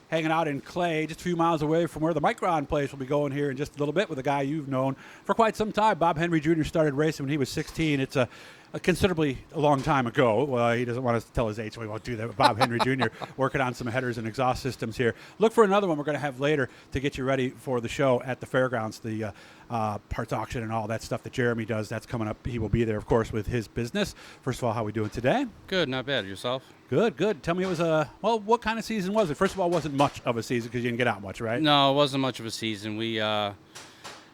hanging out in Clay, just a few miles away from where the Micron place will be going here in just a little bit with a guy you've known for quite some time. Bob Henry Jr. started racing when he was 16. It's a considerably a long time ago. Well, he doesn't want us to tell his age, so we won't do that. But Bob Henry Jr. working on some headers and exhaust systems here. Look for another one we're going to have later to get you ready for the show at the fairgrounds, the parts auction and all that stuff that Jeremy does. That's coming up. He will be there, of course, with his business. First of all, how are we doing today? Good, not bad. Yourself? Good, good. Tell me it was well, what kind of season was it? First of all, it wasn't much of a season because you didn't get out much, right? No, it wasn't much of a season. We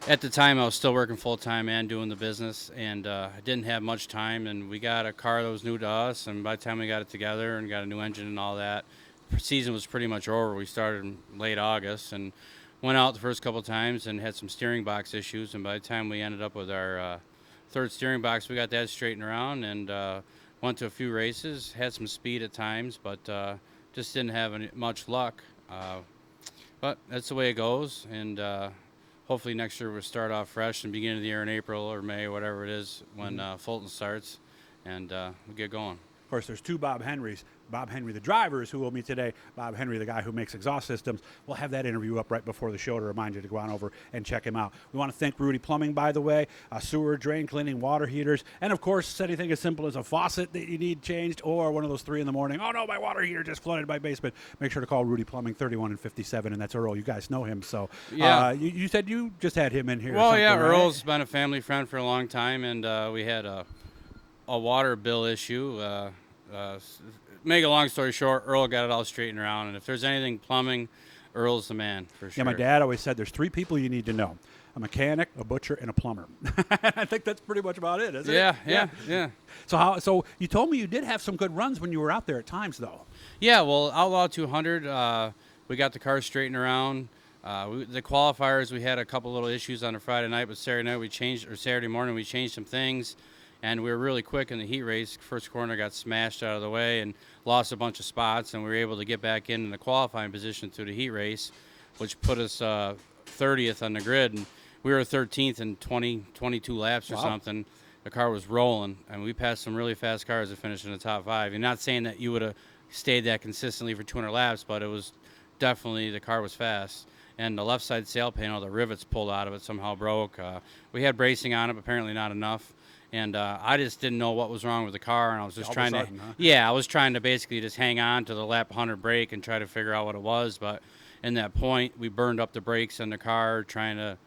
at the time, I was still working full-time and doing the business, and I didn't have much time, and we got a car that was new to us, and by the time we got it together and got a new engine and all that, the season was pretty much over. We started in late August and went out the first couple of times and had some steering box issues, and by the time we ended up with our third steering box, we got that straightened around and went to a few races, had some speed at times, but just didn't have much luck. But that's the way it goes, and hopefully next year we'll start off fresh and beginning of the year in April or May, whatever it is, when Fulton starts, and we'll get going. Of course, there's two Bob Henrys. Bob Henry, the driver, is who will meet today. Bob Henry, the guy who makes exhaust systems. We'll have that interview up right before the show to remind you to go on over and check him out. We want to thank Rudy Plumbing, by the way, sewer, drain cleaning, water heaters, and, of course, anything as simple as a faucet that you need changed or one of those 3 in the morning, oh, no, my water heater just flooded my basement. Make sure to call Rudy Plumbing, 31 and 57, and that's Earl. You guys know him. So yeah. You said you just had him in here. Well, yeah, right? Earl's been a family friend for a long time, and we had a water bill issue. Make a long story short, Earl got it all straightened around, and if there's anything plumbing, Earl's the man for sure. Yeah, my dad always said there's 3 people you need to know: a mechanic, a butcher, and a plumber. I think that's pretty much about it, isn't it? Yeah. So you told me you did have some good runs when you were out there at times, though. Yeah, well, Outlaw 200, we got the car straightened around. The qualifiers, we had a couple little issues on a Friday night, but Saturday morning we changed some things. And we were really quick in the heat race. First corner got smashed out of the way and lost a bunch of spots, and we were able to get back in the qualifying position through the heat race, which put us 30th on the grid. And we were 13th in 22 laps or something. The car was rolling, and we passed some really fast cars to finish in the top 5. You're not saying that you would have stayed that consistently for 200 laps, but it was definitely, the car was fast. And the left side sail panel, the rivets pulled out of it, somehow broke. We had bracing on it, but apparently not enough. And I just didn't know what was wrong with the car, and I was just trying to basically just hang on to the lap 100 brake and try to figure out what it was. But in that point, we burned up the brakes in the car trying to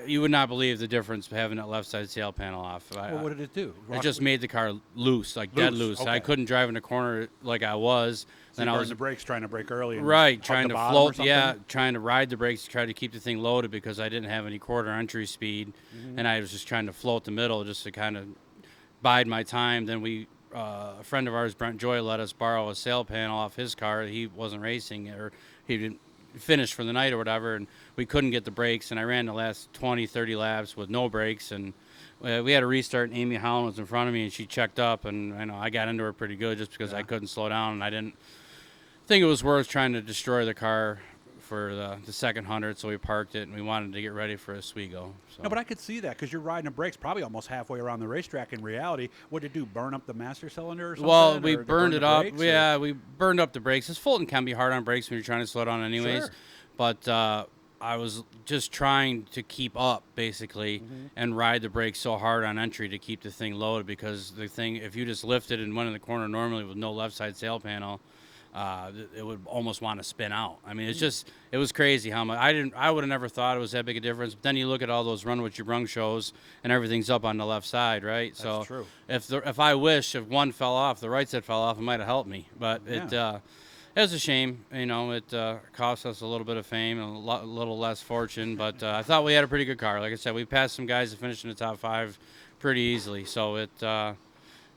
you would not believe the difference having that left side sail panel off. Well, what did it do? It just made the car loose, dead loose. Okay. I couldn't drive in the corner like I was. So then you I burned was the brakes trying to brake early. And trying to float. Yeah, trying to ride the brakes to try to keep the thing loaded because I didn't have any quarter entry speed, and I was just trying to float the middle just to kind of bide my time. Then a friend of ours, Brent Joy, let us borrow a sail panel off his car. He wasn't racing, or he didn't finish for the night or whatever, and we couldn't get the brakes, and I ran the last 20, 30 laps with no brakes, and we had a restart, and Amy Holland was in front of me, and she checked up, and I got into her pretty good just because I couldn't slow down, and I didn't think it was worth trying to destroy the car for the second 100, so we parked it, and we wanted to get ready for Oswego. So. No, but I could see that because you're riding the brakes probably almost halfway around the racetrack in reality. What did it do, burn up the master cylinder or something? Well, we burned it up. Yeah, we burned up the brakes. This Fulton can be hard on brakes when you're trying to slow down anyways. Sure. But I was just trying to keep up, basically, and ride the brakes so hard on entry to keep the thing loaded because the thing, if you just lifted and went in the corner normally with no left side sail panel, it would almost want to spin out. I mean, it was crazy how much I would have never thought it was that big a difference. But then you look at all those Run What You Brung shows, and everything's up on the left side, right? That's so true. If I wish if one fell off, the right side fell off, it might have helped me. But it was a shame. It cost us a little bit of fame and a little less fortune. But I thought we had a pretty good car. Like I said, we passed some guys that finished in the top 5 pretty easily. So it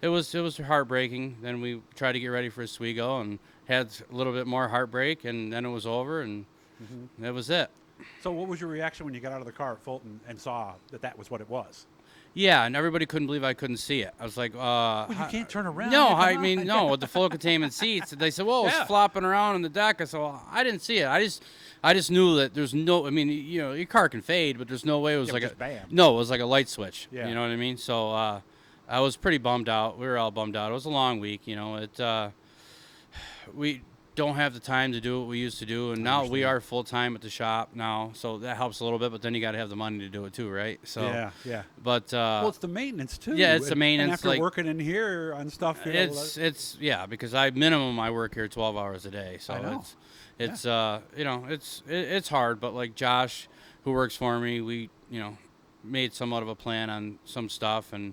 was heartbreaking. Then we tried to get ready for Oswego and had a little bit more heartbreak, and then it was over, and that was it. So what was your reaction when you got out of the car at Fulton and saw that was what it was? Yeah, and everybody couldn't believe I couldn't see it. I was like, well, you can't turn around. No, no, with the full containment seats. They said, well, it's flopping around on the deck. I said, well, I didn't see it. I just knew that there's no, your car can fade, but there's no way it was bam. No, it was like a light switch. Yeah. You know what I mean? So I was pretty bummed out. We were all bummed out. It was a long week, don't have the time to do what we used to do, and now we are full time at the shop now, so that helps a little bit. But then you got to have the money to do it too, right? So yeah. But Well, it's the maintenance too. yeah, it's the maintenance. And after like, working in here on stuff, you know, it's because I work here 12 hours a day, so I know. it's you know, it's hard. But like Josh, who works for me, we made somewhat of a plan on some stuff and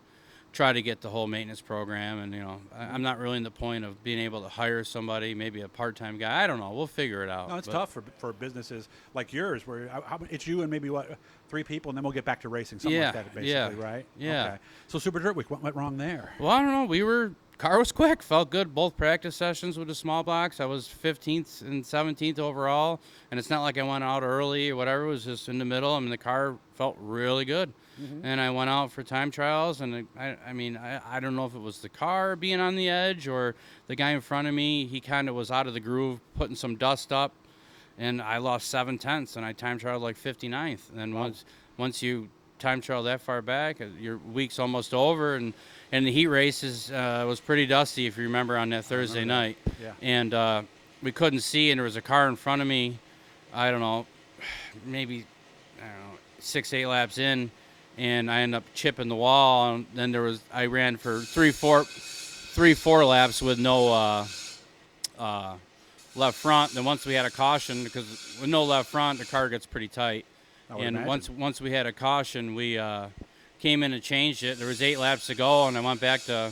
try to get the whole maintenance program. And I'm not really in the point of being able to hire somebody, maybe a part-time guy. I don't know. We'll figure it out. No, it's tough for businesses like yours, where it's you and maybe 3 people, and then we'll get back to racing, something like that, basically, right? Yeah. Okay. So Super Dirt Week, what went wrong there? Well, I don't know. Car was quick, felt good. Both practice sessions with the small blocks. I was 15th and 17th overall, and it's not like I went out early or whatever. It was just in the middle. I mean, the car felt really good. Mm-hmm. And I went out for time trials, and I don't know if it was the car being on the edge or the guy in front of me. He kind of was out of the groove, putting some dust up, and I lost 7 tenths, and I time trialed like 59th. And then once you time trial that far back, your week's almost over, and the heat races was pretty dusty, if you remember, on that Thursday night. Yeah. And we couldn't see, and there was a car in front of me, I don't know, 6-8 laps in, and I ended up chipping the wall. And then I ran for 3-4 laps with no left front. Then once we had a caution, because with no left front, the car gets pretty tight. And once we had a caution, we came in and changed it. There was 8 laps to go, and I went back to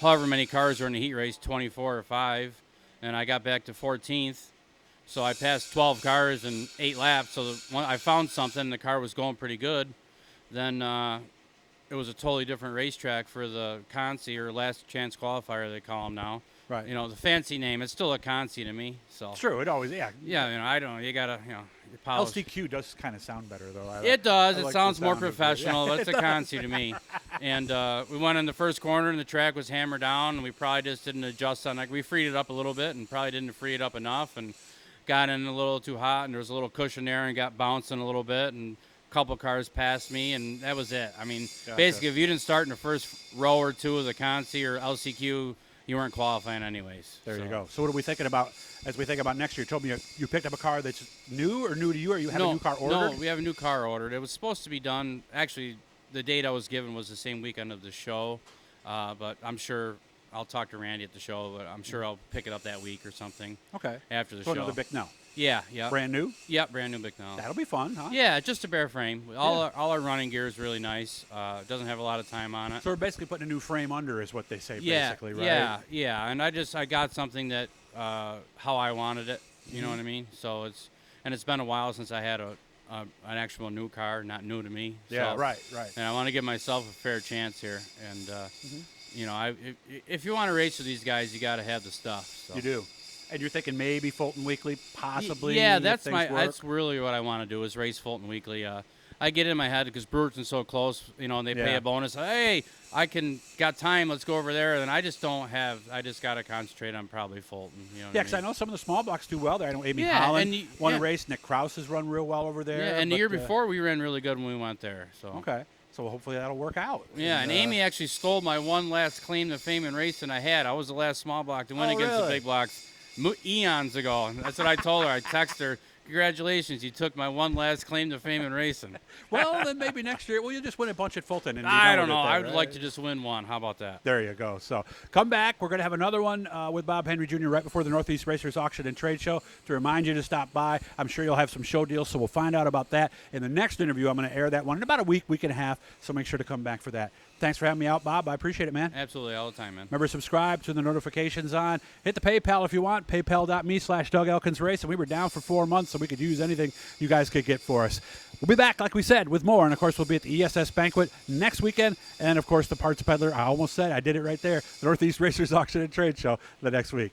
however many cars were in the heat race, 24 or 5, and I got back to 14th. So I passed 12 cars in 8 laps. So when I found something, the car was going pretty good. Then it was a totally different racetrack for the Consi, or last chance qualifier they call them now. Right. The fancy name. It's still a Consi to me. So It's true. It always, yeah. Yeah, I don't know. You gotta, polish. LCQ does kind of sound better, though. It does. It like sounds the more sound of it. professional. Yeah, That's a Consi to me. And we went in the first corner, and the track was hammered down, and we probably just didn't adjust on it. We freed it up a little bit, and probably didn't free it up enough, and got in a little too hot, and there was a little cushion there, and got bouncing a little bit, and a couple cars passed me, and that was it. I mean, basically, if you didn't start in the first row or two of the Consi or LCQ, you weren't qualifying anyways. There you go. So what are we thinking about as we think about next year? You told me you picked up a car that's new to you, or you have a new car ordered? No, we have a new car ordered. It was supposed to be done. Actually, the date I was given was the same weekend of the show, but I'm sure I'll talk to Randy at the show, but I'm sure I'll pick it up that week or something. Okay. After the So show. another Bicknell. Yeah. Brand new? Yeah, brand new Bicknell. That'll be fun, huh? Yeah, just a bare frame. All our running gear is really nice. It doesn't have a lot of time on it. So we're basically putting a new frame under, is what they say, basically, right? Yeah. And I got something that how I wanted it. You know what I mean? So it's been a while since I had an actual new car, not new to me. Yeah, so, right. And I want to give myself a fair chance here. And if you want to race with these guys, you got to have the stuff. So. You do. And you're thinking maybe Fulton Weekly, possibly. Yeah, that's that's really what I want to do, is race Fulton Weekly. I get it in my head because Brewerton's so close, and they pay a bonus. Hey, got time, let's go over there. And I just don't have. I just got to concentrate on probably Fulton. Because I know some of the small blocks do well there. I know Amy Holland won a race. Nick Krause has run real well over there. Yeah, and the year before we ran really good when we went there. So okay. So hopefully that'll work out. Yeah, and Amy actually stole my one last claim to fame and racing I had. I was the last small block to win against the big blocks eons ago. That's what I told her. I texted her, congratulations, you took my one last claim to fame in racing. Well, then maybe next year, you'll just win a bunch at Fulton. And I don't know. I would like to just win one. How about that? There you go. So come back. We're going to have another one with Bob Henry Jr. right before the Northeast Racers Auction and Trade Show to remind you to stop by. I'm sure you'll have some show deals, so we'll find out about that. In the next interview, I'm going to air that one in about a week and a half, so make sure to come back for that. Thanks for having me out, Bob. I appreciate it, man. Absolutely, all the time, man. Remember, subscribe, turn the notifications on. Hit the PayPal if you want, paypal.me/Doug Elkins Race. And we were down for 4 months, so we could use anything you guys could get for us. We'll be back, like we said, with more. And, of course, we'll be at the ESS Banquet next weekend. And, of course, the Parts Peddler, I almost said, I did it right there, the Northeast Racers Auction and Trade Show the next week.